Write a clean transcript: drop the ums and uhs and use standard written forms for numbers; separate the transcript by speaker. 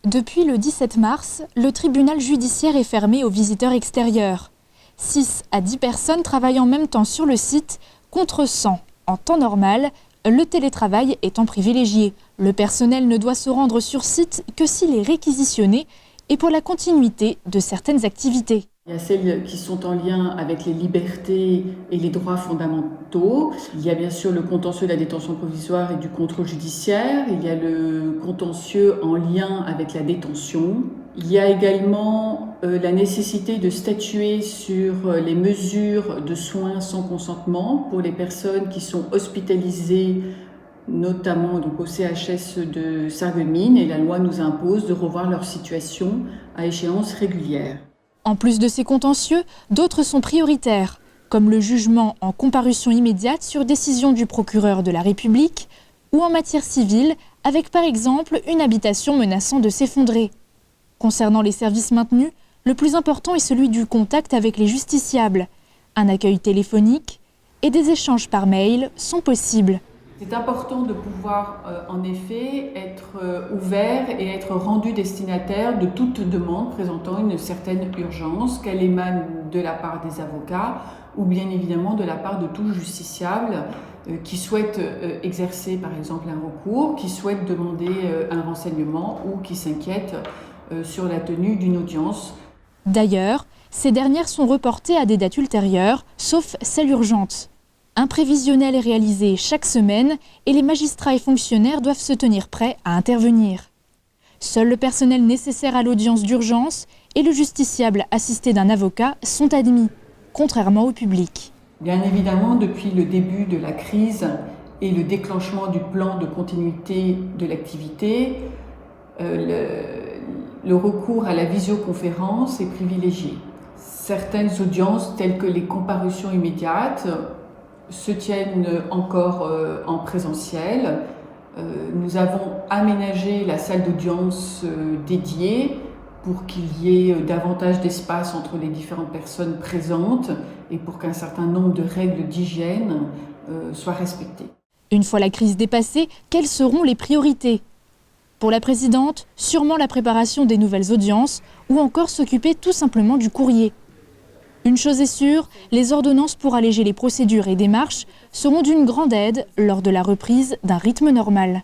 Speaker 1: Depuis le 17 mars, le tribunal judiciaire est fermé aux visiteurs extérieurs. 6 à 10 personnes travaillent en même temps sur le site, contre 100 en temps normal, le télétravail étant privilégié. Le personnel ne doit se rendre sur site que s'il est réquisitionné et pour la continuité de certaines activités.
Speaker 2: Il y a celles qui sont en lien avec les libertés et les droits fondamentaux. Il y a bien sûr le contentieux de la détention provisoire et du contrôle judiciaire. Il y a le contentieux en lien avec la détention. Il y a également la nécessité de statuer sur les mesures de soins sans consentement pour les personnes qui sont hospitalisées, notamment donc au CHS de Sarreguemines, et la loi nous impose de revoir leur situation à échéance régulière.
Speaker 1: En plus de ces contentieux, d'autres sont prioritaires, comme le jugement en comparution immédiate sur décision du procureur de la République ou en matière civile, avec par exemple une habitation menaçant de s'effondrer. Concernant les services maintenus, le plus important est celui du contact avec les justiciables. Un accueil téléphonique et des échanges par mail sont possibles.
Speaker 2: C'est important de pouvoir en effet être ouvert et être rendu destinataire de toute demande présentant une certaine urgence, qu'elle émane de la part des avocats ou bien évidemment de la part de tout justiciable qui souhaite exercer par exemple un recours, qui souhaite demander un renseignement ou qui s'inquiète sur la tenue d'une audience.
Speaker 1: D'ailleurs, ces dernières sont reportées à des dates ultérieures, sauf celle urgente. Un prévisionnel est réalisé chaque semaine et les magistrats et fonctionnaires doivent se tenir prêts à intervenir. Seul le personnel nécessaire à l'audience d'urgence et le justiciable assisté d'un avocat sont admis, contrairement au public.
Speaker 2: Bien évidemment, depuis le début de la crise et le déclenchement du plan de continuité de l'activité, le recours à la visioconférence est privilégié. Certaines audiences, telles que les comparutions immédiates, se tiennent encore en présentiel. Nous avons aménagé la salle d'audience dédiée pour qu'il y ait davantage d'espace entre les différentes personnes présentes et pour qu'un certain nombre de règles d'hygiène soient respectées.
Speaker 1: Une fois la crise dépassée, quelles seront les priorités ? Pour la présidente, sûrement la préparation des nouvelles audiences ou encore s'occuper tout simplement du courrier. Une chose est sûre, les ordonnances pour alléger les procédures et démarches seront d'une grande aide lors de la reprise d'un rythme normal.